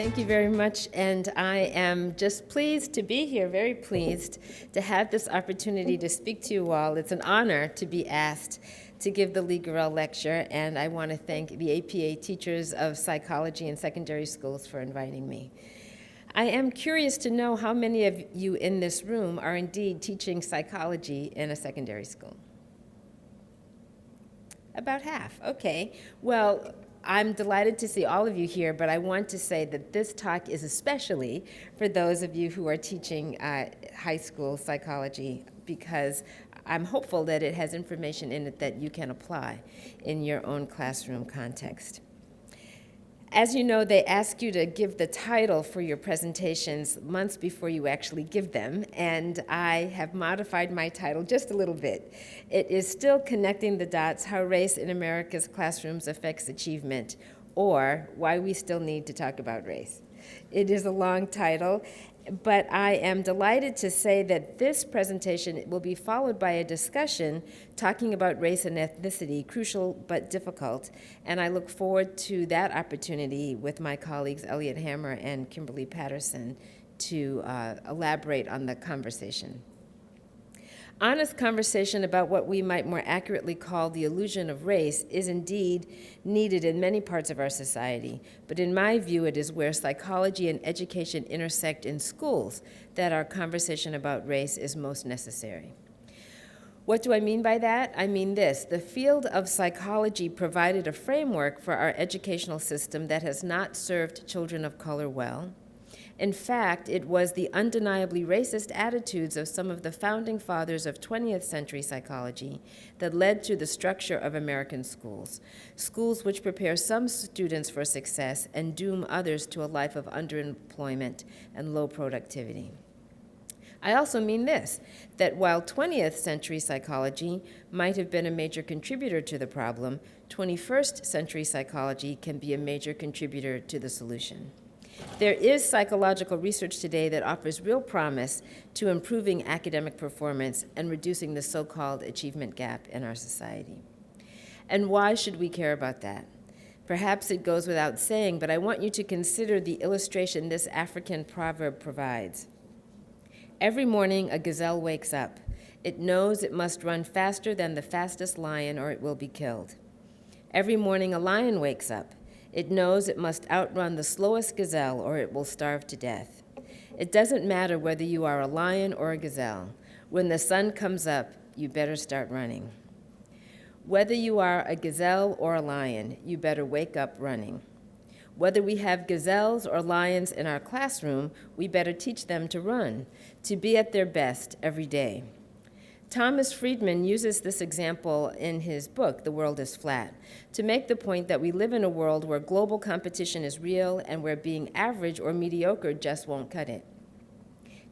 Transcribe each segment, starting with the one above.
Thank you very much, and I am just pleased to be here, very pleased to have this opportunity to speak to you all. It's an honor to be asked to give the Lee Gurel Lecture, and I want to thank the APA teachers of psychology in secondary schools for inviting me. I am curious to know how many of you in this room are indeed teaching psychology in a secondary school. About half, okay. Well, I'm delighted to see all of you here, but I want to say that this talk is especially for those of you who are teaching high school psychology, because I'm hopeful that it has information in it that you can apply in your own classroom context. As you know, they ask you to give the title for your presentations months before you actually give them, and I have modified my title just a little bit. It is still Connecting the Dots: How Race in America's Classrooms Affects Achievement, or Why We Still Need to Talk About Race. It is a long title, but I am delighted to say that this presentation will be followed by a discussion talking about race and ethnicity, crucial but difficult, and I look forward to that opportunity with my colleagues Elliot Hammer and Kimberly Patterson to elaborate on the conversation. Honest conversation about what we might more accurately call the illusion of race is indeed needed in many parts of our society, but in my view, it is where psychology and education intersect in schools that our conversation about race is most necessary. What do I mean by that? I mean this: the field of psychology provided a framework for our educational system that has not served children of color well. In fact, it was the undeniably racist attitudes of some of the founding fathers of 20th century psychology that led to the structure of American schools, schools which prepare some students for success and doom others to a life of underemployment and low productivity. I also mean this, that while 20th century psychology might have been a major contributor to the problem, 21st century psychology can be a major contributor to the solution. There is psychological research today that offers real promise to improving academic performance and reducing the so-called achievement gap in our society. And why should we care about that? Perhaps it goes without saying, but I want you to consider the illustration this African proverb provides. Every morning, a gazelle wakes up. It knows it must run faster than the fastest lion or it will be killed. Every morning, a lion wakes up. It knows it must outrun the slowest gazelle or it will starve to death. It doesn't matter whether you are a lion or a gazelle. When the sun comes up, you better start running. Whether you are a gazelle or a lion, you better wake up running. Whether we have gazelles or lions in our classroom, we better teach them to run, to be at their best every day. Thomas Friedman uses this example in his book, The World is Flat, to make the point that we live in a world where global competition is real and where being average or mediocre just won't cut it.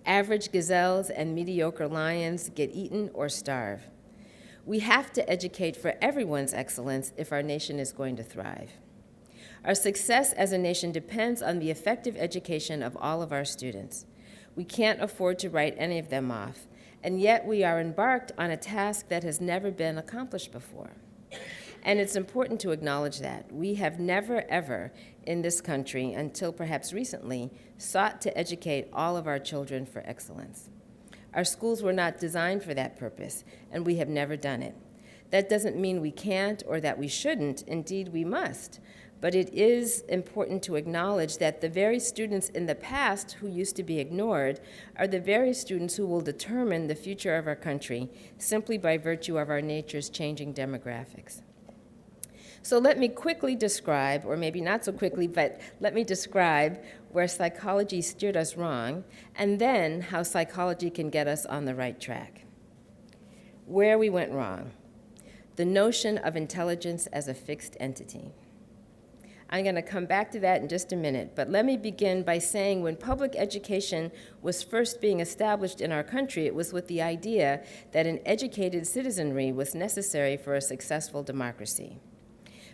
Average gazelles and mediocre lions get eaten or starve. We have to educate for everyone's excellence if our nation is going to thrive. Our success as a nation depends on the effective education of all of our students. We can't afford to write any of them off. And yet we are embarked on a task that has never been accomplished before. And it's important to acknowledge that. We have never, ever in this country, until perhaps recently, sought to educate all of our children for excellence. Our schools were not designed for that purpose, and we have never done it. That doesn't mean we can't or that we shouldn't. Indeed, we must. But it is important to acknowledge that the very students in the past who used to be ignored are the very students who will determine the future of our country simply by virtue of our nature's changing demographics. So let me quickly describe, or maybe not so quickly, but let me describe where psychology steered us wrong, and then how psychology can get us on the right track. Where we went wrong: the notion of intelligence as a fixed entity. I'm going to come back to that in just a minute, but let me begin by saying when public education was first being established in our country, it was with the idea that an educated citizenry was necessary for a successful democracy.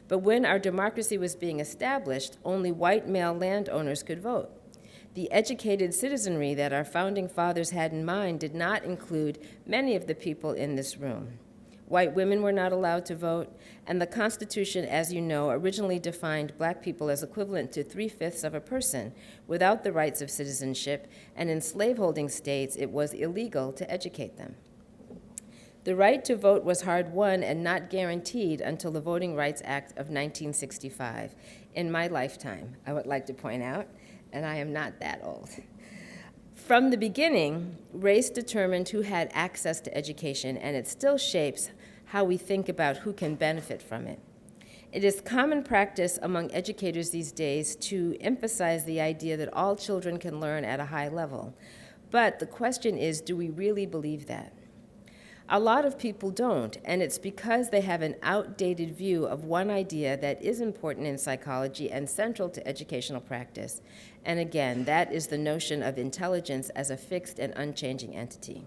But when our democracy was being established, only white male landowners could vote. The educated citizenry that our founding fathers had in mind did not include many of the people in this room. white women were not allowed to vote, and the Constitution, as you know, originally defined black people as equivalent to 3/5 of a person without the rights of citizenship, and in slaveholding states, it was illegal to educate them. The right to vote was hard-won and not guaranteed until the Voting Rights Act of 1965, in my lifetime, I would like to point out, and I am not that old. From the beginning, race determined who had access to education, and it still shapes how we think about who can benefit from it. It is common practice among educators these days to emphasize the idea that all children can learn at a high level. But the question is, do we really believe that? A lot of people don't, and it's because they have an outdated view of one idea that is important in psychology and central to educational practice. And again, that is the notion of intelligence as a fixed and unchanging entity.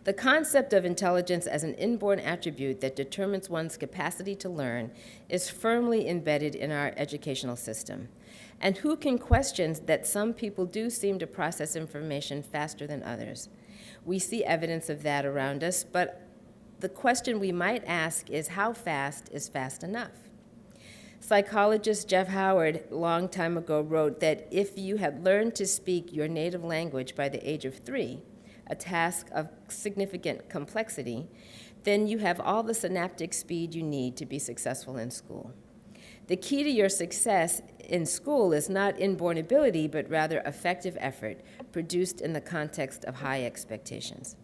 The concept of intelligence as an inborn attribute that determines one's capacity to learn is firmly embedded in our educational system. And who can question that some people do seem to process information faster than others? We see evidence of that around us, but the question we might ask is, how fast is fast enough? Psychologist Jeff Howard, a long time ago, wrote that if you had learned to speak your native language by the age of 3, a task of significant complexity, then you have all the synaptic speed you need to be successful in school. The key to your success in school is not inborn ability, but rather effective effort produced in the context of high expectations.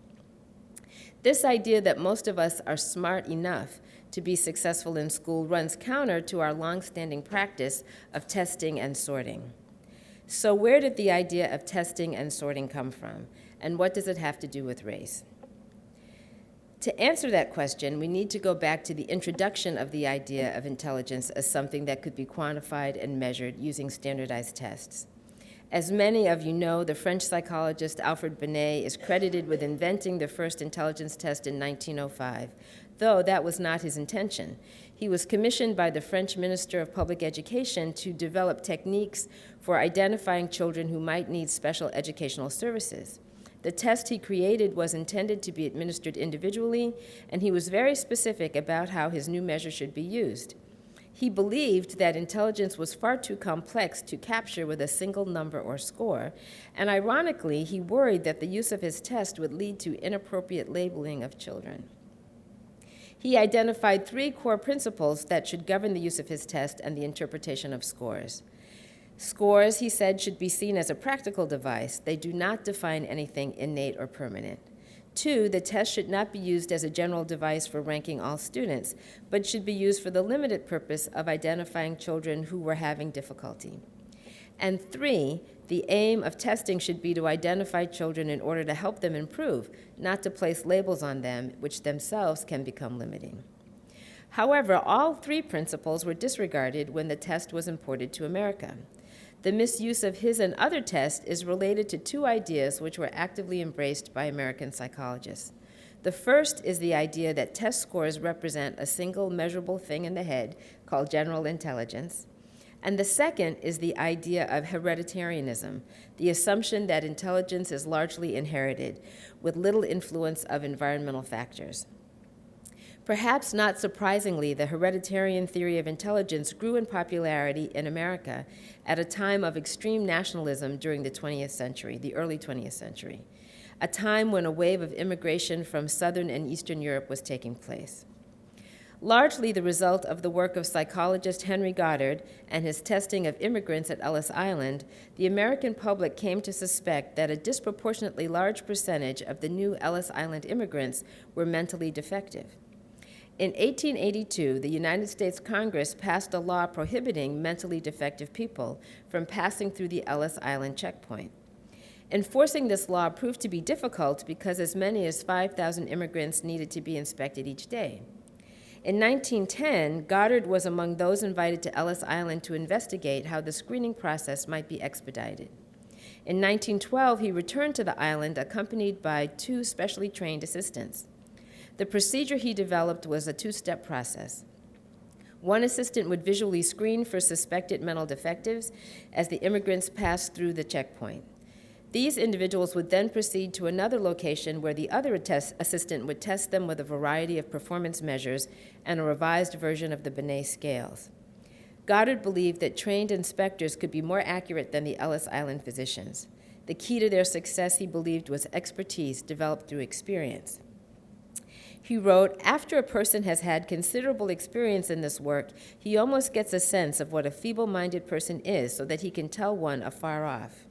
This idea that most of us are smart enough to be successful in school runs counter to our longstanding practice of testing and sorting. So where did the idea of testing and sorting come from, and what does it have to do with race? To answer that question, we need to go back to the introduction of the idea of intelligence as something that could be quantified and measured using standardized tests. As many of you know, the French psychologist Alfred Binet is credited with inventing the first intelligence test in 1905, though that was not his intention. He was commissioned by the French Minister of Public Education to develop techniques for identifying children who might need special educational services. The test he created was intended to be administered individually, and he was very specific about how his new measure should be used. He believed that intelligence was far too complex to capture with a single number or score, and ironically, he worried that the use of his test would lead to inappropriate labeling of children. He identified 3 core principles that should govern the use of his test and the interpretation of scores. Scores, he said, should be seen as a practical device. They do not define anything innate or permanent. 2, the test should not be used as a general device for ranking all students, but should be used for the limited purpose of identifying children who were having difficulty. And 3, the aim of testing should be to identify children in order to help them improve, not to place labels on them, which themselves can become limiting. However, all 3 principles were disregarded when the test was imported to America. The misuse of his and other tests is related to 2 ideas which were actively embraced by American psychologists. The first is the idea that test scores represent a single measurable thing in the head called general intelligence. And the second is the idea of hereditarianism, the assumption that intelligence is largely inherited, with little influence of environmental factors. Perhaps not surprisingly, the hereditarian theory of intelligence grew in popularity in America at a time of extreme nationalism during the 20th century, the early 20th century, a time when a wave of immigration from Southern and Eastern Europe was taking place. Largely the result of the work of psychologist Henry Goddard and his testing of immigrants at Ellis Island, the American public came to suspect that a disproportionately large percentage of the new Ellis Island immigrants were mentally defective. In 1882, the United States Congress passed a law prohibiting mentally defective people from passing through the Ellis Island checkpoint. Enforcing this law proved to be difficult because as many as 5,000 immigrants needed to be inspected each day. In 1910, Goddard was among those invited to Ellis Island to investigate how the screening process might be expedited. In 1912, he returned to the island accompanied by 2 specially trained assistants. The procedure he developed was a 2-step process. One assistant would visually screen for suspected mental defectives as the immigrants passed through the checkpoint. These individuals would then proceed to another location where the other assistant would test them with a variety of performance measures and a revised version of the Binet scales. Goddard believed that trained inspectors could be more accurate than the Ellis Island physicians. The key to their success, he believed, was expertise developed through experience. He wrote, "After a person has had considerable experience in this work, he almost gets a sense of what a feeble-minded person is so that he can tell one afar off.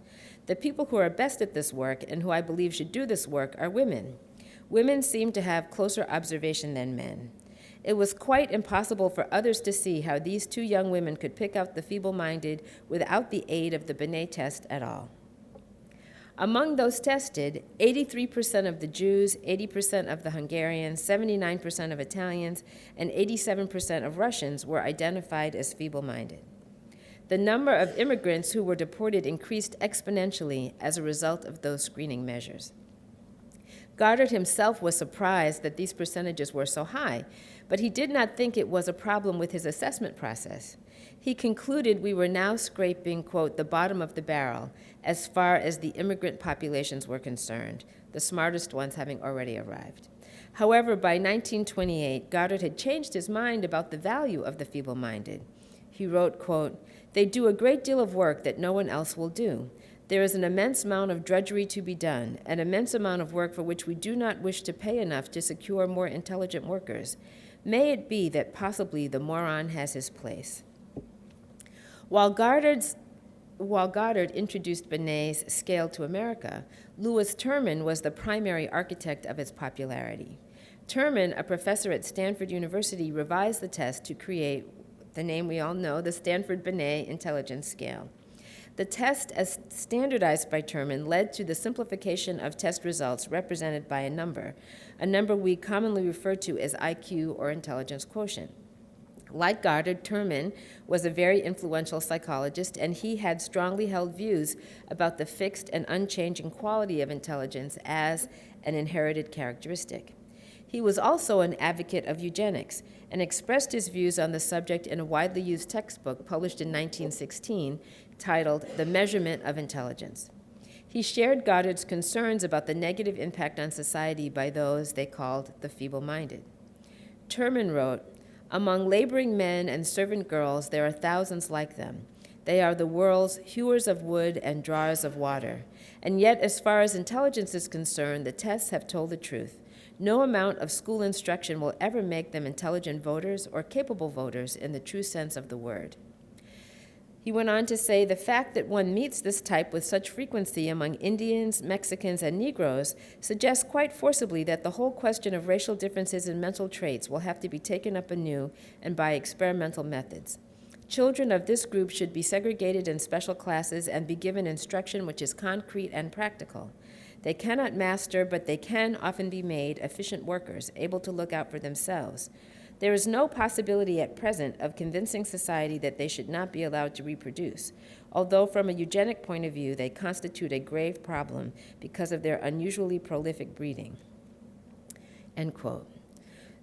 The people who are best at this work and who I believe should do this work are women. Women seem to have closer observation than men. It was quite impossible for others to see how these two young women could pick out the feeble-minded without the aid of the Binet test at all." Among those tested, 83% of the Jews, 80% of the Hungarians, 79% of Italians, and 87% of Russians were identified as feeble-minded. The number of immigrants who were deported increased exponentially as a result of those screening measures. Goddard himself was surprised that these percentages were so high, but he did not think it was a problem with his assessment process. He concluded we were now scraping, quote, "the bottom of the barrel" as far as the immigrant populations were concerned, the smartest ones having already arrived. However, by 1928, Goddard had changed his mind about the value of the feeble-minded. He wrote, quote, "They do a great deal of work that no one else will do. There is an immense amount of drudgery to be done, an immense amount of work for which we do not wish to pay enough to secure more intelligent workers. May it be that possibly the moron has his place." While Goddard introduced Binet's scale to America, Louis Terman was the primary architect of its popularity. Terman, a professor at Stanford University, revised the test to create the name we all know, the Stanford Binet Intelligence Scale. The test, as standardized by Terman, led to the simplification of test results represented by a number we commonly refer to as IQ or intelligence quotient. Like Goddard, Terman was a very influential psychologist, and he had strongly held views about the fixed and unchanging quality of intelligence as an inherited characteristic. He was also an advocate of eugenics and expressed his views on the subject in a widely used textbook published in 1916 titled The Measurement of Intelligence. He shared Goddard's concerns about the negative impact on society by those they called the feeble-minded. Terman wrote, "Among laboring men and servant girls, there are thousands like them. They are the world's hewers of wood and drawers of water. And yet, as far as intelligence is concerned, the tests have told the truth. No amount of school instruction will ever make them intelligent voters or capable voters in the true sense of the word." He went on to say, "The fact that one meets this type with such frequency among Indians, Mexicans, and Negroes suggests quite forcibly that the whole question of racial differences in mental traits will have to be taken up anew and by experimental methods. Children of this group should be segregated in special classes and be given instruction which is concrete and practical. They cannot master, but they can often be made efficient workers, able to look out for themselves. There is no possibility at present of convincing society that they should not be allowed to reproduce, although from a eugenic point of view, they constitute a grave problem because of their unusually prolific breeding." End quote.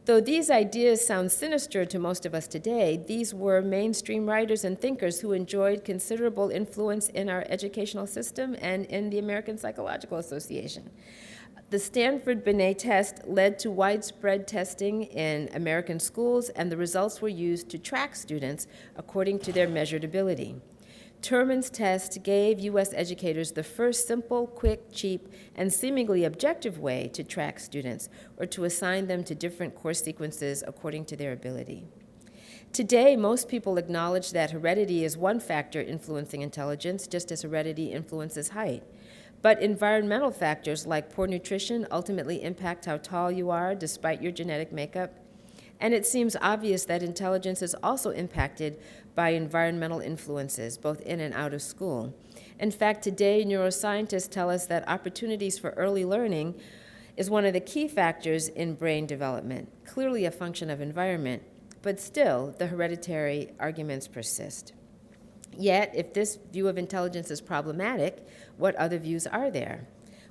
Though these ideas sound sinister to most of us today, these were mainstream writers and thinkers who enjoyed considerable influence in our educational system and in the American Psychological Association. The Stanford Binet test led to widespread testing in American schools, and the results were used to track students according to their measured ability. Terman's test gave U.S. educators the first simple, quick, cheap, and seemingly objective way to track students or to assign them to different course sequences according to their ability. Today, most people acknowledge that heredity is one factor influencing intelligence, just as heredity influences height. But environmental factors like poor nutrition ultimately impact how tall you are despite your genetic makeup. And it seems obvious that intelligence is also impacted by environmental influences, both in and out of school. In fact, today, neuroscientists tell us that opportunities for early learning is one of the key factors in brain development, clearly a function of environment, but still, the hereditary arguments persist. Yet, if this view of intelligence is problematic, what other views are there?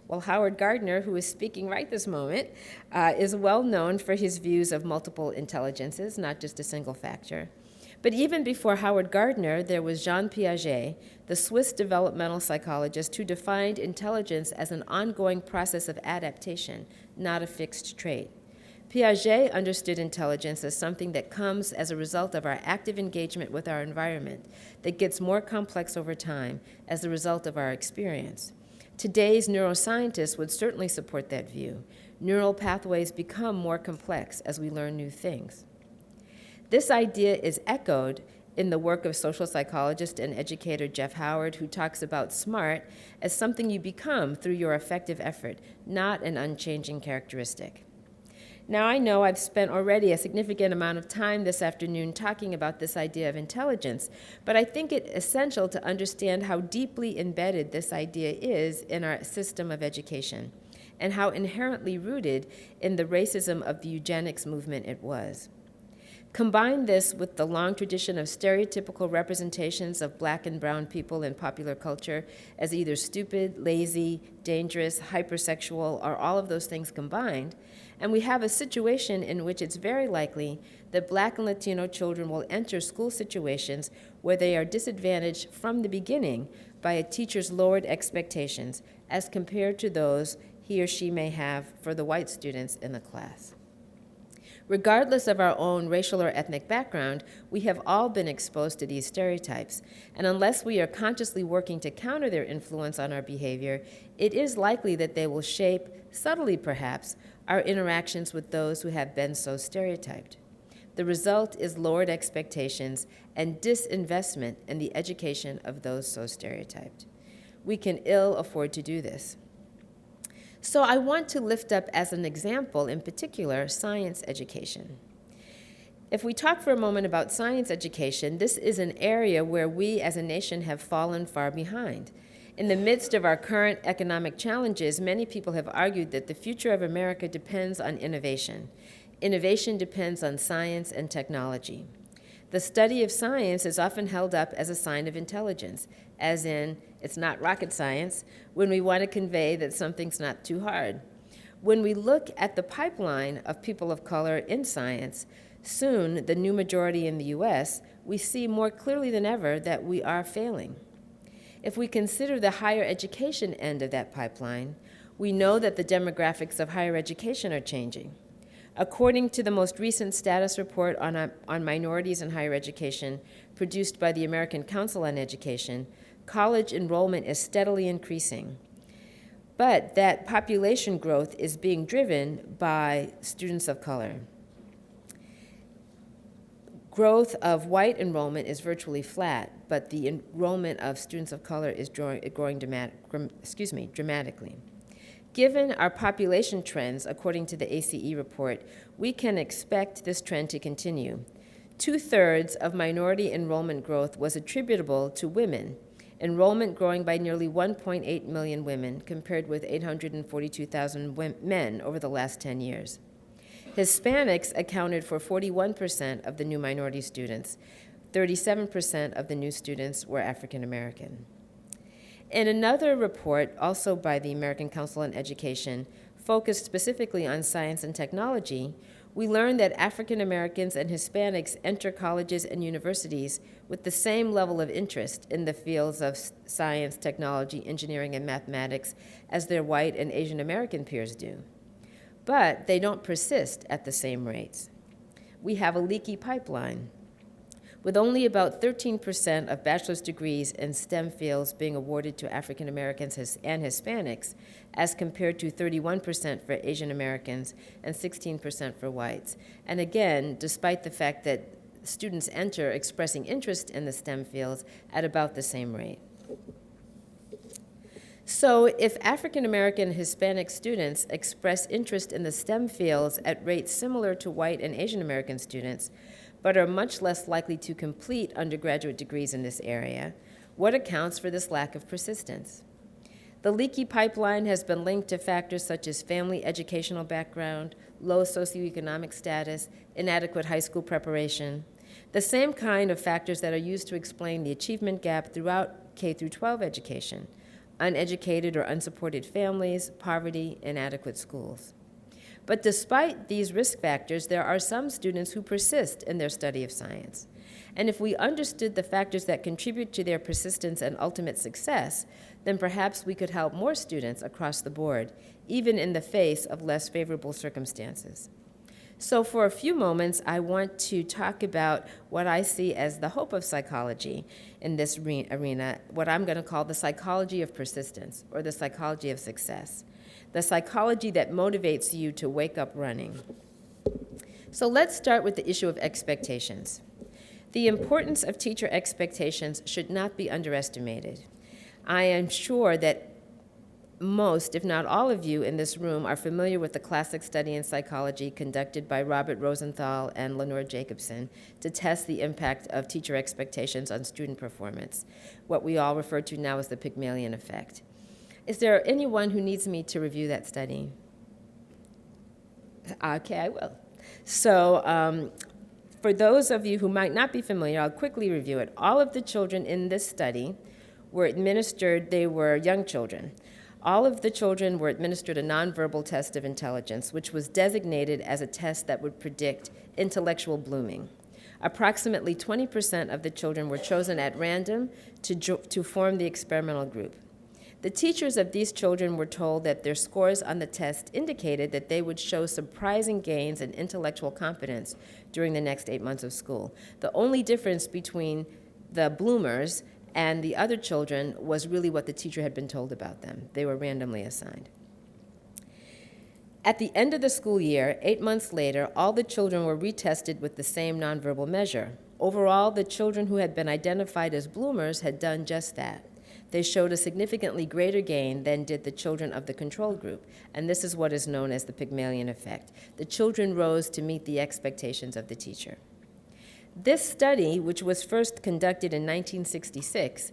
Well, Howard Gardner, who is speaking right this moment, is well known for his views of multiple intelligences, not just a single factor. But even before Howard Gardner, there was Jean Piaget, the Swiss developmental psychologist who defined intelligence as an ongoing process of adaptation, not a fixed trait. Piaget understood intelligence as something that comes as a result of our active engagement with our environment, that gets more complex over time as a result of our experience. Today's neuroscientists would certainly support that view. Neural pathways become more complex as we learn new things. This idea is echoed in the work of social psychologist and educator Jeff Howard, who talks about SMART as something you become through your effective effort, not an unchanging characteristic. Now, I know I've spent already a significant amount of time this afternoon talking about this idea of intelligence, but I think it essential to understand how deeply embedded this idea is in our system of education, and how inherently rooted in the racism of the eugenics movement it was. Combine this with the long tradition of stereotypical representations of Black and brown people in popular culture as either stupid, lazy, dangerous, hypersexual, or all of those things combined, and we have a situation in which it's very likely that Black and Latino children will enter school situations where they are disadvantaged from the beginning by a teacher's lowered expectations as compared to those he or she may have for the white students in the class. Regardless of our own racial or ethnic background, we have all been exposed to these stereotypes, and unless we are consciously working to counter their influence on our behavior, it is likely that they will shape, subtly perhaps, our interactions with those who have been so stereotyped. The result is lowered expectations and disinvestment in the education of those so stereotyped. We can ill afford to do this. So I want to lift up as an example, in particular, science education. If we talk for a moment about science education, this is an area where we as a nation have fallen far behind. In the midst of our current economic challenges, many people have argued that the future of America depends on innovation. Innovation depends on science and technology. The study of science is often held up as a sign of intelligence, as in, it's not rocket science, when we want to convey that something's not too hard. When we look at the pipeline of people of color in science, soon the new majority in the US, we see more clearly than ever that we are failing. If we consider the higher education end of that pipeline, we know that the demographics of higher education are changing. According to the most recent status report on minorities in higher education produced by the American Council on Education, college enrollment is steadily increasing. But that population growth is being driven by students of color. Growth of white enrollment is virtually flat, but the enrollment of students of color is growing dramatically. Given our population trends, according to the ACE report, we can expect this trend to continue. 2/3 of minority enrollment growth was attributable to women, enrollment growing by nearly 1.8 million women, compared with 842,000 men over the last 10 years. Hispanics accounted for 41% of the new minority students. 37% of the new students were African American. In another report, also by the American Council on Education, focused specifically on science and technology, we learned that African Americans and Hispanics enter colleges and universities with the same level of interest in the fields of science, technology, engineering, and mathematics as their white and Asian American peers do. But they don't persist at the same rates. We have a leaky pipeline, with only about 13% of bachelor's degrees in STEM fields being awarded to African Americans and Hispanics, as compared to 31% for Asian Americans and 16% for whites. And again, despite the fact that students enter expressing interest in the STEM fields at about the same rate. So if African American and Hispanic students express interest in the STEM fields at rates similar to white and Asian American students, but are much less likely to complete undergraduate degrees in this area, what accounts for this lack of persistence? The leaky pipeline has been linked to factors such as family educational background, low socioeconomic status, inadequate high school preparation, the same kind of factors that are used to explain the achievement gap throughout K-12 education, uneducated or unsupported families, poverty, inadequate schools. But despite these risk factors, there are some students who persist in their study of science. And if we understood the factors that contribute to their persistence and ultimate success, then perhaps we could help more students across the board, even in the face of less favorable circumstances. So for a few moments, I want to talk about what I see as the hope of psychology in this arena, what I'm going to call the psychology of persistence, or the psychology of success, the psychology that motivates you to wake up running. So let's start with the issue of expectations. The importance of teacher expectations should not be underestimated. I am sure that most, if not all of you in this room, are familiar with the classic study in psychology conducted by Robert Rosenthal and Lenore Jacobson to test the impact of teacher expectations on student performance, what we all refer to now as the Pygmalion effect. Is there anyone who needs me to review that study? Okay, I will. So for those of you who might not be familiar, I'll quickly review it. All of the children in this study were administered, they were young children. All of the children were administered a nonverbal test of intelligence, which was designated as a test that would predict intellectual blooming. Approximately 20% of the children were chosen at random to form the experimental group. The teachers of these children were told that their scores on the test indicated that they would show surprising gains in intellectual competence during the next 8 months of school. The only difference between the bloomers and the other children was really what the teacher had been told about them. They were randomly assigned. At the end of the school year, 8 months later, all the children were retested with the same nonverbal measure. Overall, the children who had been identified as bloomers had done just that. They showed a significantly greater gain than did the children of the control group, and this is what is known as the Pygmalion effect. The children rose to meet the expectations of the teacher. This study, which was first conducted in 1966,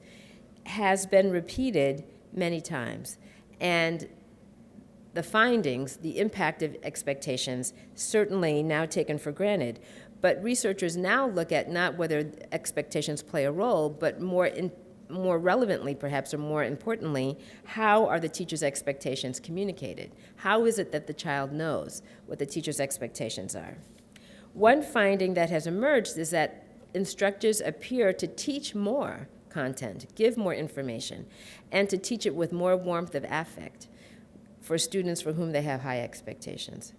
has been repeated many times. And the findings, the impact of expectations, certainly now taken for granted. But researchers now look at not whether expectations play a role, but more relevantly, perhaps, or more importantly, how are the teacher's expectations communicated? How is it that the child knows what the teacher's expectations are? One finding that has emerged is that instructors appear to teach more content, give more information, and to teach it with more warmth of affect for students for whom they have high expectations.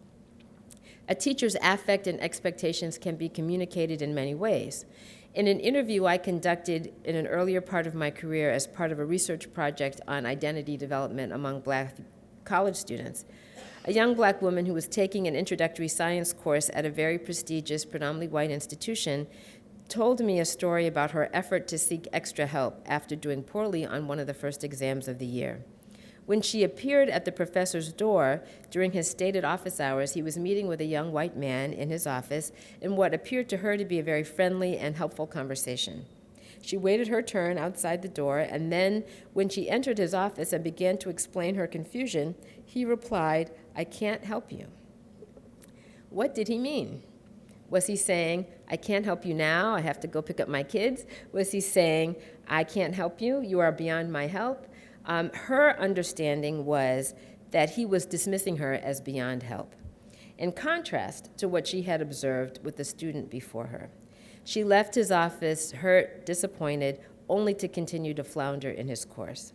A teacher's affect and expectations can be communicated in many ways. In an interview I conducted in an earlier part of my career as part of a research project on identity development among Black college students, a young Black woman who was taking an introductory science course at a very prestigious, predominantly white institution told me a story about her effort to seek extra help after doing poorly on one of the first exams of the year. When she appeared at the professor's door during his stated office hours, he was meeting with a young white man in his office in what appeared to her to be a very friendly and helpful conversation. She waited her turn outside the door, and then when she entered his office and began to explain her confusion, he replied, "I can't help you." What did he mean? Was he saying, "I can't help you now, I have to go pick up my kids"? Was he saying, "I can't help you, you are beyond my help"? Her understanding was that he was dismissing her as beyond help, in contrast to what she had observed with the student before her. She left his office hurt, disappointed, only to continue to flounder in his course.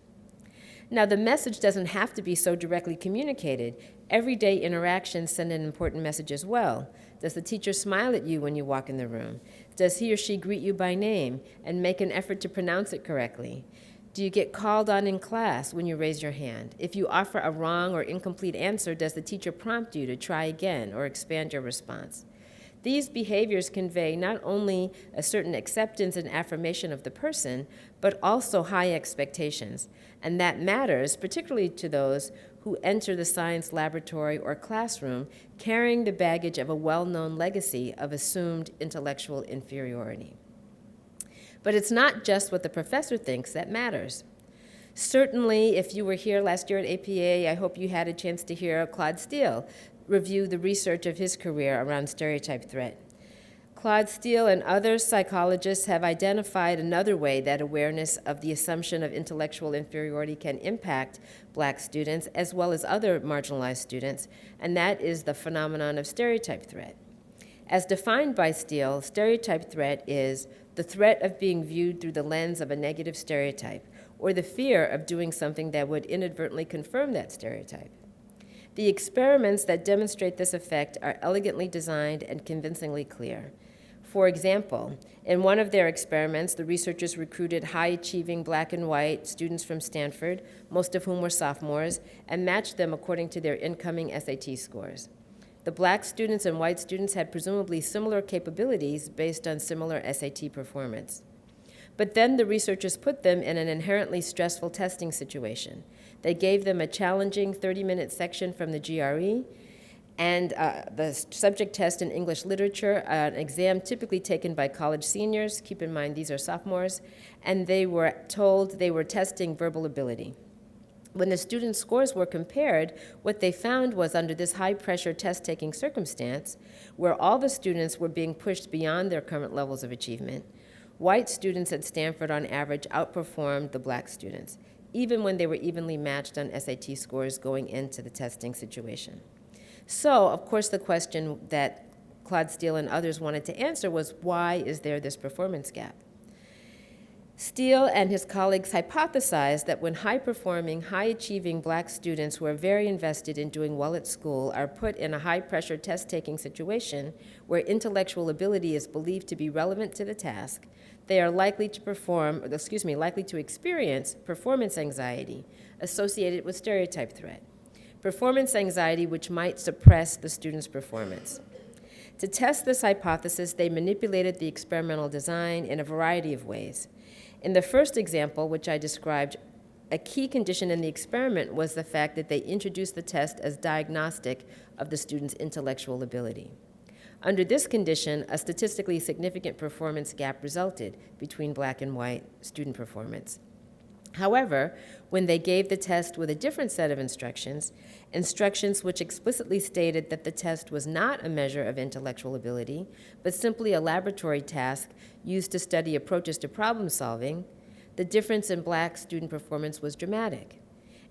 Now, the message doesn't have to be so directly communicated. Everyday interactions send an important message as well. Does the teacher smile at you when you walk in the room? Does he or she greet you by name and make an effort to pronounce it correctly? Do you get called on in class when you raise your hand? If you offer a wrong or incomplete answer, does the teacher prompt you to try again or expand your response? These behaviors convey not only a certain acceptance and affirmation of the person, but also high expectations. And that matters, particularly to those who enter the science laboratory or classroom carrying the baggage of a well-known legacy of assumed intellectual inferiority. But it's not just what the professor thinks that matters. Certainly, if you were here last year at APA, I hope you had a chance to hear Claude Steele review the research of his career around stereotype threat. Claude Steele and other psychologists have identified another way that awareness of the assumption of intellectual inferiority can impact Black students as well as other marginalized students, and that is the phenomenon of stereotype threat. As defined by Steele, stereotype threat is the threat of being viewed through the lens of a negative stereotype, or the fear of doing something that would inadvertently confirm that stereotype. The experiments that demonstrate this effect are elegantly designed and convincingly clear. For example, in one of their experiments, the researchers recruited high-achieving black and white students from Stanford, most of whom were sophomores, and matched them according to their incoming SAT scores. The black students and white students had presumably similar capabilities based on similar SAT performance. But then the researchers put them in an inherently stressful testing situation. They gave them a challenging 30-minute section from the GRE, and the subject test in English literature, an exam typically taken by college seniors. Keep in mind, these are sophomores. And they were told they were testing verbal ability. When the students' scores were compared, what they found was under this high-pressure test-taking circumstance, where all the students were being pushed beyond their current levels of achievement, white students at Stanford on average outperformed the black students, even when they were evenly matched on SAT scores going into the testing situation. So, of course, the question that Claude Steele and others wanted to answer was, why is there this performance gap? Steele and his colleagues hypothesized that when high-performing, high-achieving black students who are very invested in doing well at school are put in a high-pressure test-taking situation where intellectual ability is believed to be relevant to the task, they are likely to experience performance anxiety associated with stereotype threat. Performance anxiety which might suppress the student's performance. To test this hypothesis, they manipulated the experimental design in a variety of ways. In the first example, which I described, a key condition in the experiment was the fact that they introduced the test as diagnostic of the student's intellectual ability. Under this condition, a statistically significant performance gap resulted between black and white student performance. However, when they gave the test with a different set of instructions which explicitly stated that the test was not a measure of intellectual ability, but simply a laboratory task used to study approaches to problem solving, the difference in black student performance was dramatic.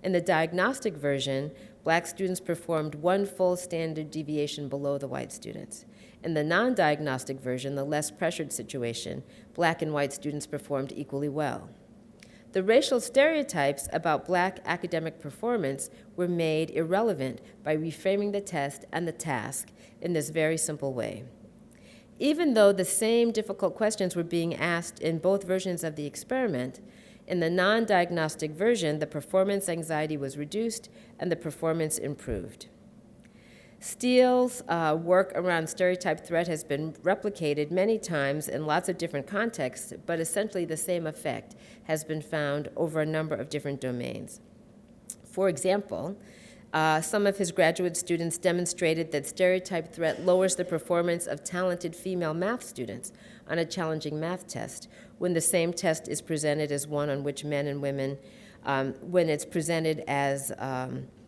In the diagnostic version, black students performed one full standard deviation below the white students. In the non-diagnostic version, the less pressured situation, black and white students performed equally well. The racial stereotypes about black academic performance were made irrelevant by reframing the test and the task in this very simple way. Even though the same difficult questions were being asked in both versions of the experiment, in the non-diagnostic version, the performance anxiety was reduced and the performance improved. Steele's work around stereotype threat has been replicated many times in lots of different contexts, but essentially the same effect has been found over a number of different domains. For example, some of his graduate students demonstrated that stereotype threat lowers the performance of talented female math students on a challenging math test when the same test is presented as one on which men and women, when it's presented as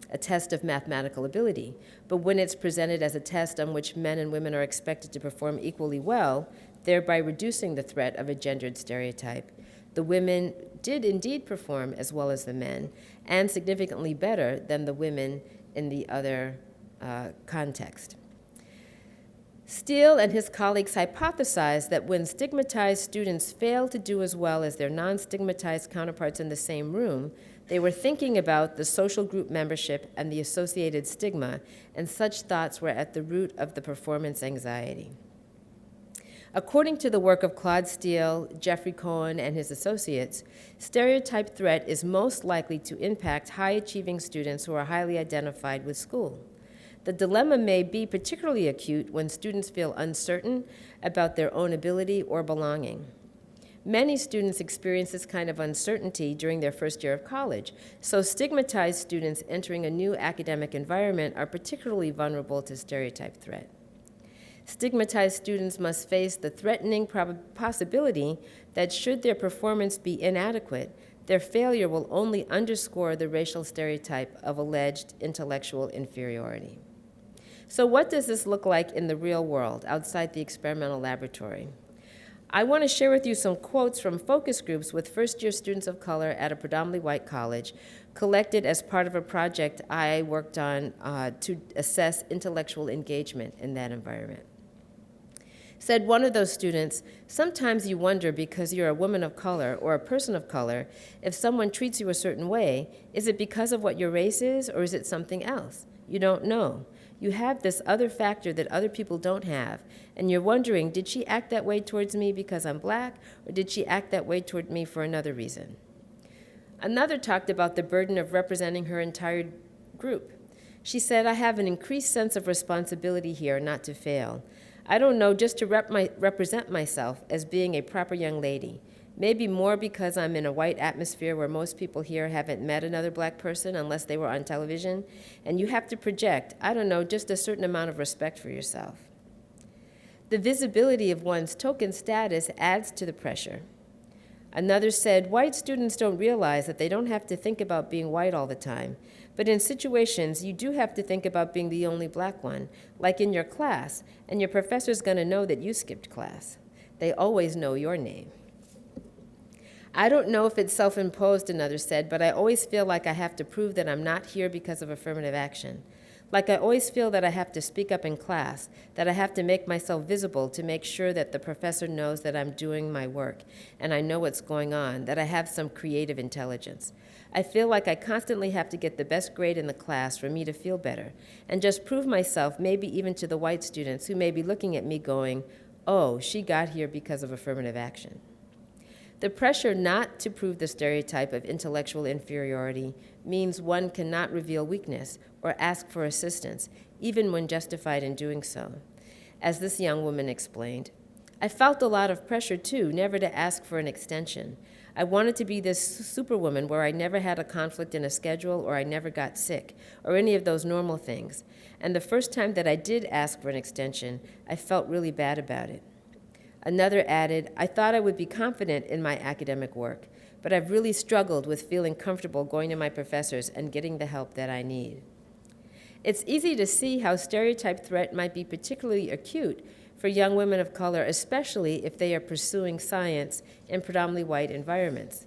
a test of mathematical ability. But when it's presented as a test on which men and women are expected to perform equally well, thereby reducing the threat of a gendered stereotype, the women did indeed perform as well as the men, and significantly better than the women in the other context. Steele and his colleagues hypothesized that when stigmatized students fail to do as well as their non-stigmatized counterparts in the same room, they were thinking about the social group membership and the associated stigma, and such thoughts were at the root of the performance anxiety. According to the work of Claude Steele, Jeffrey Cohen, and his associates, stereotype threat is most likely to impact high-achieving students who are highly identified with school. The dilemma may be particularly acute when students feel uncertain about their own ability or belonging. Many students experience this kind of uncertainty during their first year of college, so stigmatized students entering a new academic environment are particularly vulnerable to stereotype threat. Stigmatized students must face the threatening possibility that should their performance be inadequate, their failure will only underscore the racial stereotype of alleged intellectual inferiority. So what does this look like in the real world, outside the experimental laboratory? I want to share with you some quotes from focus groups with first-year students of color at a predominantly white college, collected as part of a project I worked on to assess intellectual engagement in that environment. Said one of those students, sometimes you wonder because you're a woman of color or a person of color, if someone treats you a certain way, is it because of what your race is or is it something else? You don't know. You have this other factor that other people don't have, and you're wondering, did she act that way towards me because I'm black, or did she act that way toward me for another reason? Another talked about the burden of representing her entire group. She said, I have an increased sense of responsibility here not to fail. I don't know, just to represent myself as being a proper young lady. Maybe more because I'm in a white atmosphere where most people here haven't met another black person unless they were on television, and you have to project, I don't know, just a certain amount of respect for yourself. The visibility of one's token status adds to the pressure. Another said, white students don't realize that they don't have to think about being white all the time, but in situations you do have to think about being the only black one, like in your class, and your professor's gonna know that you skipped class. They always know your name. I don't know if it's self-imposed, another said, but I always feel like I have to prove that I'm not here because of affirmative action. Like I always feel that I have to speak up in class, that I have to make myself visible to make sure that the professor knows that I'm doing my work and I know what's going on, that I have some creative intelligence. I feel like I constantly have to get the best grade in the class for me to feel better and just prove myself, maybe even to the white students who may be looking at me going, oh, she got here because of affirmative action. The pressure not to prove the stereotype of intellectual inferiority means one cannot reveal weakness or ask for assistance, even when justified in doing so. As this young woman explained, I felt a lot of pressure too, never to ask for an extension. I wanted to be this superwoman where I never had a conflict in a schedule or I never got sick or any of those normal things. And the first time that I did ask for an extension, I felt really bad about it. Another added, I thought I would be confident in my academic work, but I've really struggled with feeling comfortable going to my professors and getting the help that I need. It's easy to see how stereotype threat might be particularly acute for young women of color, especially if they are pursuing science in predominantly white environments.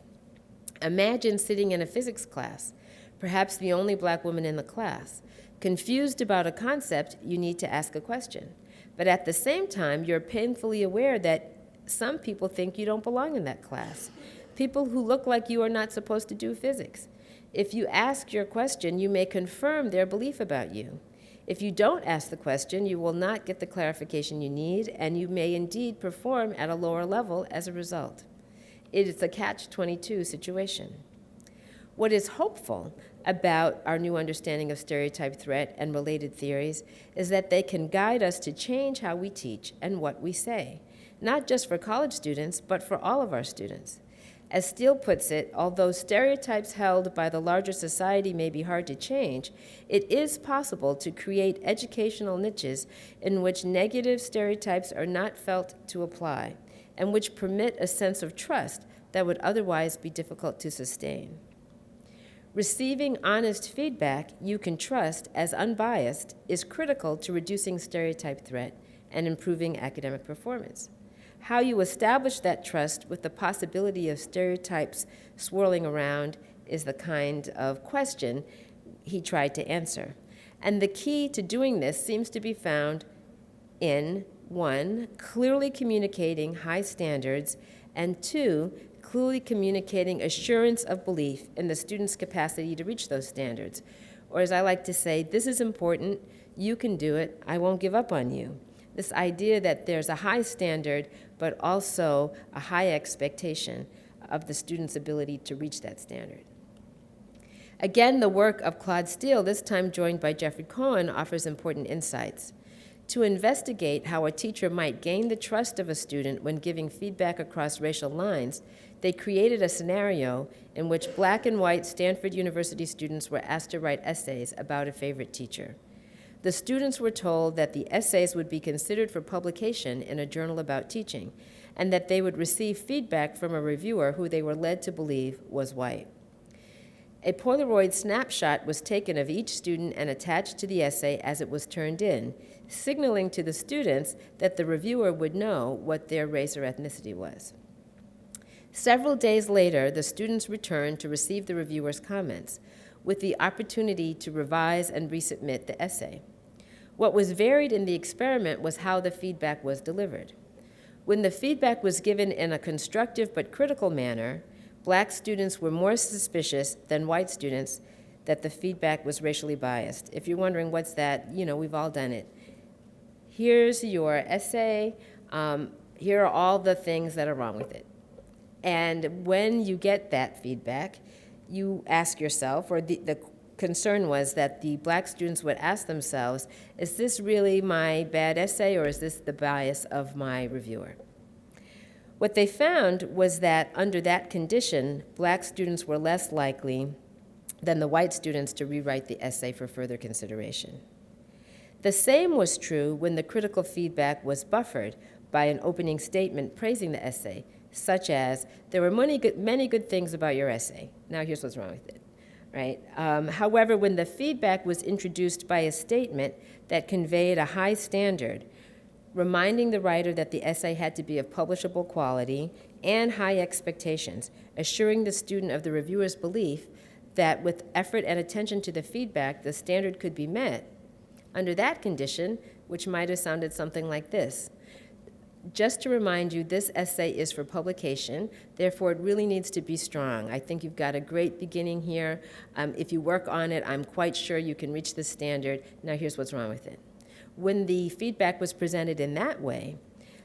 Imagine sitting in a physics class, perhaps the only black woman in the class. Confused about a concept, you need to ask a question. But at the same time, you're painfully aware that some people think you don't belong in that class. People who look like you are not supposed to do physics. If you ask your question, you may confirm their belief about you. If you don't ask the question, you will not get the clarification you need, and you may indeed perform at a lower level as a result. It is a catch-22 situation. What is hopeful about our new understanding of stereotype threat and related theories is that they can guide us to change how we teach and what we say, not just for college students, but for all of our students. As Steele puts it, although stereotypes held by the larger society may be hard to change, it is possible to create educational niches in which negative stereotypes are not felt to apply, and which permit a sense of trust that would otherwise be difficult to sustain. Receiving honest feedback you can trust as unbiased is critical to reducing stereotype threat and improving academic performance. How you establish that trust with the possibility of stereotypes swirling around is the kind of question he tried to answer. And the key to doing this seems to be found in, 1, clearly communicating high standards, and 2, clearly communicating assurance of belief in the student's capacity to reach those standards. Or as I like to say, this is important, you can do it, I won't give up on you. This idea that there's a high standard, but also a high expectation of the student's ability to reach that standard. Again, the work of Claude Steele, this time joined by Jeffrey Cohen, offers important insights. To investigate how a teacher might gain the trust of a student when giving feedback across racial lines, they created a scenario in which black and white Stanford University students were asked to write essays about a favorite teacher. The students were told that the essays would be considered for publication in a journal about teaching, and that they would receive feedback from a reviewer who they were led to believe was white. A Polaroid snapshot was taken of each student and attached to the essay as it was turned in, signaling to the students that the reviewer would know what their race or ethnicity was. Several days later, the students returned to receive the reviewer's comments, with the opportunity to revise and resubmit the essay. What was varied in the experiment was how the feedback was delivered. When the feedback was given in a constructive but critical manner, Black students were more suspicious than white students that the feedback was racially biased. If you're wondering what's that, we've all done it. Here's your essay. Here are all the things that are wrong with it. And when you get that feedback, you ask yourself, or the concern was that the Black students would ask themselves, is this really my bad essay, or is this the bias of my reviewer? What they found was that under that condition, Black students were less likely than the white students to rewrite the essay for further consideration. The same was true when the critical feedback was buffered by an opening statement praising the essay, such as, there were many good things about your essay. Now here's what's wrong with it, right? However, when the feedback was introduced by a statement that conveyed a high standard, reminding the writer that the essay had to be of publishable quality and high expectations, assuring the student of the reviewer's belief that with effort and attention to the feedback, the standard could be met. Under that condition, which might have sounded something like this: just to remind you, this essay is for publication, therefore it really needs to be strong. I think you've got a great beginning here. If you work on it, I'm quite sure you can reach the standard. Now here's what's wrong with it. When the feedback was presented in that way,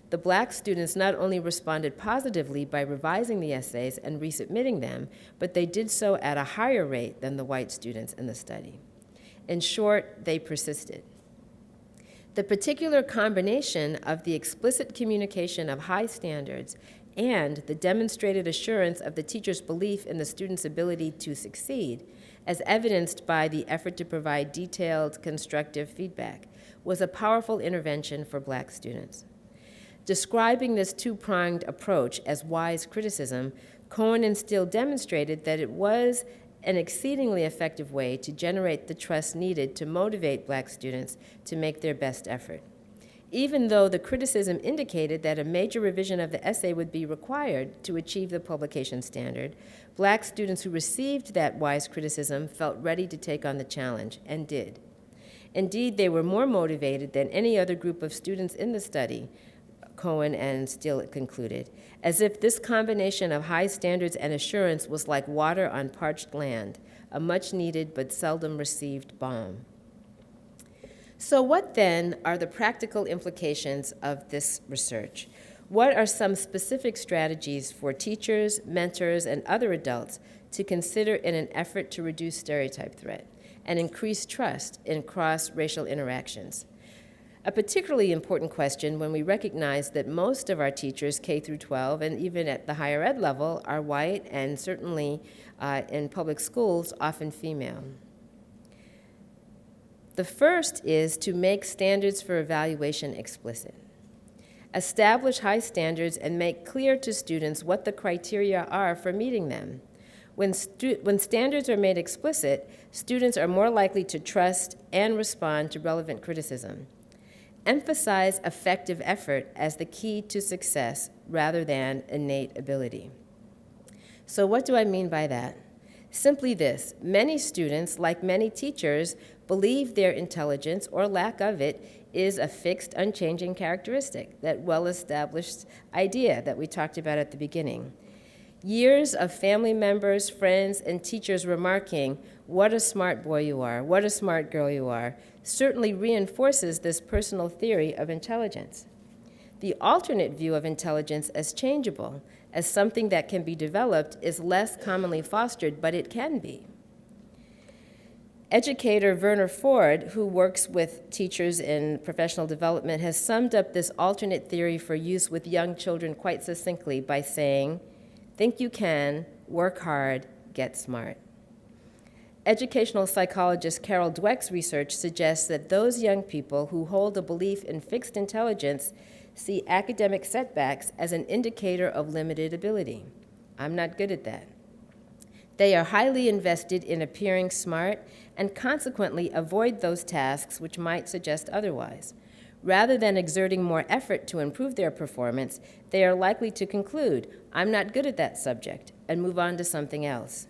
the Black students not only responded positively by revising the essays and resubmitting them, but they did so at a higher rate than the white students in the study. In short, they persisted. The particular combination of the explicit communication of high standards and the demonstrated assurance of the teacher's belief in the student's ability to succeed, as evidenced by the effort to provide detailed, constructive feedback, was a powerful intervention for Black students. Describing this two-pronged approach as wise criticism, Cohen and Steele demonstrated that it was an exceedingly effective way to generate the trust needed to motivate Black students to make their best effort. Even though the criticism indicated that a major revision of the essay would be required to achieve the publication standard, Black students who received that wise criticism felt ready to take on the challenge, and did. Indeed, they were more motivated than any other group of students in the study, Cohen and Steele concluded, as if this combination of high standards and assurance was like water on parched land, a much-needed but seldom received balm. So what then are the practical implications of this research? What are some specific strategies for teachers, mentors, and other adults to consider in an effort to reduce stereotype threat and increase trust in cross-racial interactions? A particularly important question when we recognize that most of our teachers, K through 12, and even at the higher ed level, are white, and certainly in public schools, often female. The first is to make standards for evaluation explicit. Establish high standards and make clear to students what the criteria are for meeting them. When standards are made explicit, students are more likely to trust and respond to relevant criticism. Emphasize effective effort as the key to success rather than innate ability. So what do I mean by that? Simply this: many students, like many teachers, believe their intelligence or lack of it is a fixed, unchanging characteristic, that well-established idea that we talked about at the beginning. Years of family members, friends, and teachers remarking, "What a smart boy you are, what a smart girl you are," certainly reinforces this personal theory of intelligence. The alternate view of intelligence as changeable, as something that can be developed, is less commonly fostered, but it can be. Educator Werner Ford, who works with teachers in professional development, has summed up this alternate theory for use with young children quite succinctly by saying, "Think you can, work hard, get smart." Educational psychologist Carol Dweck's research suggests that those young people who hold a belief in fixed intelligence see academic setbacks as an indicator of limited ability. I'm not good at that. They are highly invested in appearing smart and consequently avoid those tasks which might suggest otherwise. Rather than exerting more effort to improve their performance, they are likely to conclude, "I'm not good at that subject," and move on to something else.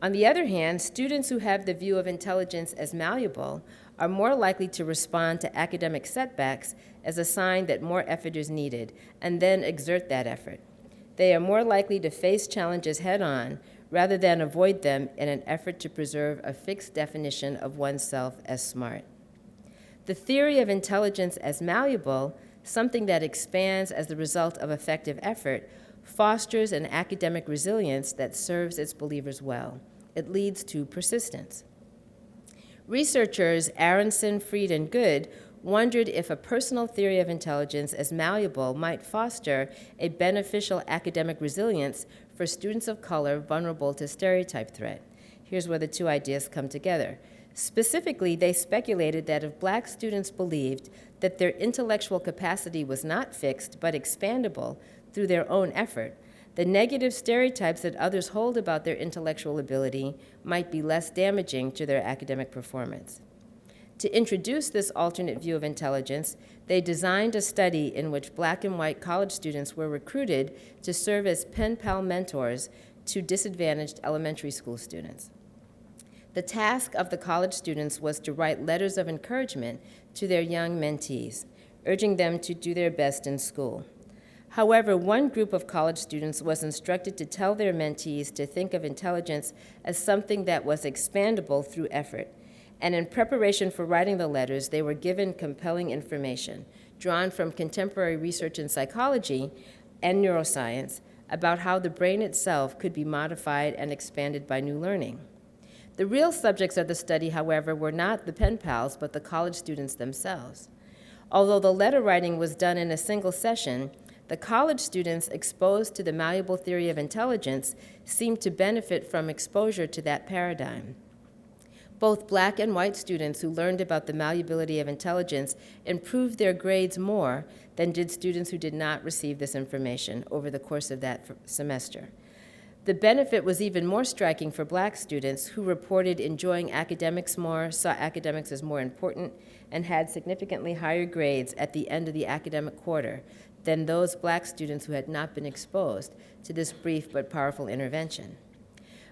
On the other hand, students who have the view of intelligence as malleable are more likely to respond to academic setbacks as a sign that more effort is needed, and then exert that effort. They are more likely to face challenges head-on rather than avoid them in an effort to preserve a fixed definition of oneself as smart. The theory of intelligence as malleable, something that expands as the result of effective effort, fosters an academic resilience that serves its believers well. It leads to persistence. Researchers Aronson, Freed, and Good wondered if a personal theory of intelligence as malleable might foster a beneficial academic resilience for students of color vulnerable to stereotype threat. Here's where the two ideas come together. Specifically, they speculated that if Black students believed that their intellectual capacity was not fixed but expandable through their own effort, the negative stereotypes that others hold about their intellectual ability might be less damaging to their academic performance. To introduce this alternate view of intelligence, they designed a study in which Black and white college students were recruited to serve as pen pal mentors to disadvantaged elementary school students. The task of the college students was to write letters of encouragement to their young mentees, urging them to do their best in school. However, one group of college students was instructed to tell their mentees to think of intelligence as something that was expandable through effort. And in preparation for writing the letters, they were given compelling information, drawn from contemporary research in psychology and neuroscience, about how the brain itself could be modified and expanded by new learning. The real subjects of the study, however, were not the pen pals, but the college students themselves. Although the letter writing was done in a single session, the college students exposed to the malleable theory of intelligence seemed to benefit from exposure to that paradigm. Both Black and white students who learned about the malleability of intelligence improved their grades more than did students who did not receive this information over the course of that semester. The benefit was even more striking for Black students who reported enjoying academics more, saw academics as more important, and had significantly higher grades at the end of the academic quarter than those Black students who had not been exposed to this brief but powerful intervention.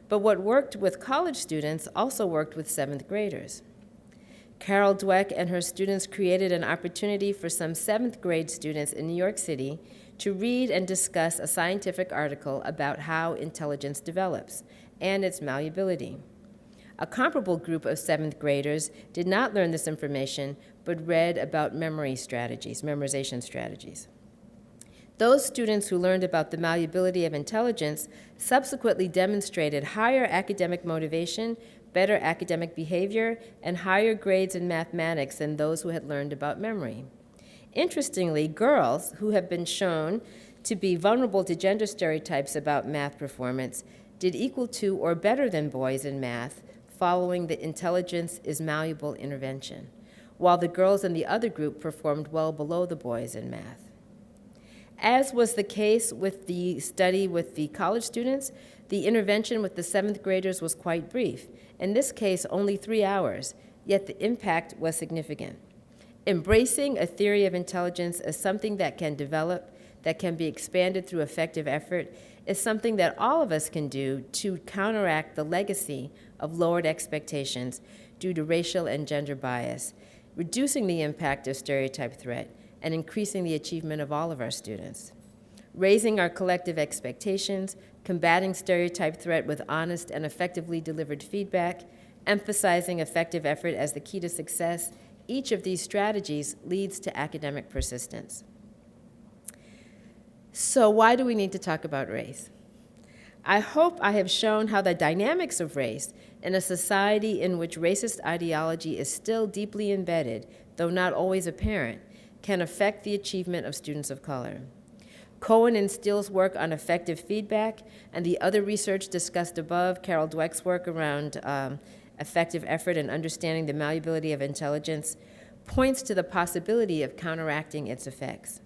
But what worked with college students also worked with seventh graders. Carol Dweck and her students created an opportunity for some seventh grade students in New York City to read and discuss a scientific article about how intelligence develops and its malleability. A comparable group of seventh graders did not learn this information, but read about memorization strategies. Those students who learned about the malleability of intelligence subsequently demonstrated higher academic motivation, better academic behavior, and higher grades in mathematics than those who had learned about memory. Interestingly, girls who have been shown to be vulnerable to gender stereotypes about math performance did equal to or better than boys in math following the intelligence is malleable intervention, while the girls in the other group performed well below the boys in math. As was the case with the study with the college students, the intervention with the seventh graders was quite brief, in this case only 3 hours, yet the impact was significant. Embracing a theory of intelligence as something that can develop, that can be expanded through effective effort, is something that all of us can do to counteract the legacy of lowered expectations due to racial and gender bias, reducing the impact of stereotype threat, and increasing the achievement of all of our students. Raising our collective expectations, combating stereotype threat with honest and effectively delivered feedback, emphasizing effective effort as the key to success, each of these strategies leads to academic persistence. So why do we need to talk about race? I hope I have shown how the dynamics of race in a society in which racist ideology is still deeply embedded, though not always apparent, can affect the achievement of students of color. Cohen and Steele's work on effective feedback and the other research discussed above, Carol Dweck's work around effective effort and understanding the malleability of intelligence, points to the possibility of counteracting its effects.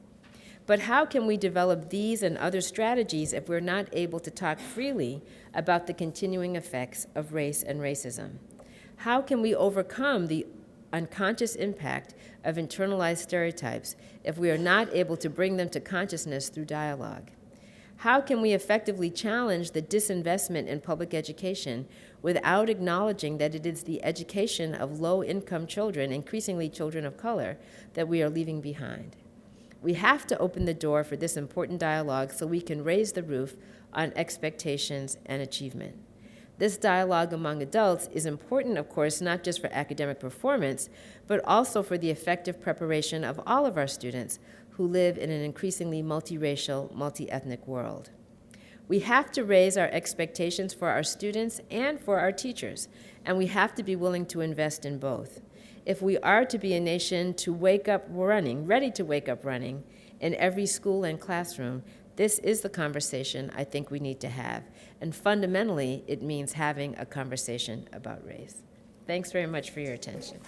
But how can we develop these and other strategies if we're not able to talk freely about the continuing effects of race and racism? How can we overcome the unconscious impact of internalized stereotypes if we are not able to bring them to consciousness through dialogue? How can we effectively challenge the disinvestment in public education without acknowledging that it is the education of low-income children, increasingly children of color, that we are leaving behind? We have to open the door for this important dialogue so we can raise the roof on expectations and achievement. This dialogue among adults is important, of course, not just for academic performance, but also for the effective preparation of all of our students who live in an increasingly multiracial, multi-ethnic world. We have to raise our expectations for our students and for our teachers, and we have to be willing to invest in both. If we are to be a nation to wake up running, ready to wake up running in every school and classroom, this is the conversation I think we need to have. And fundamentally, it means having a conversation about race. Thanks very much for your attention.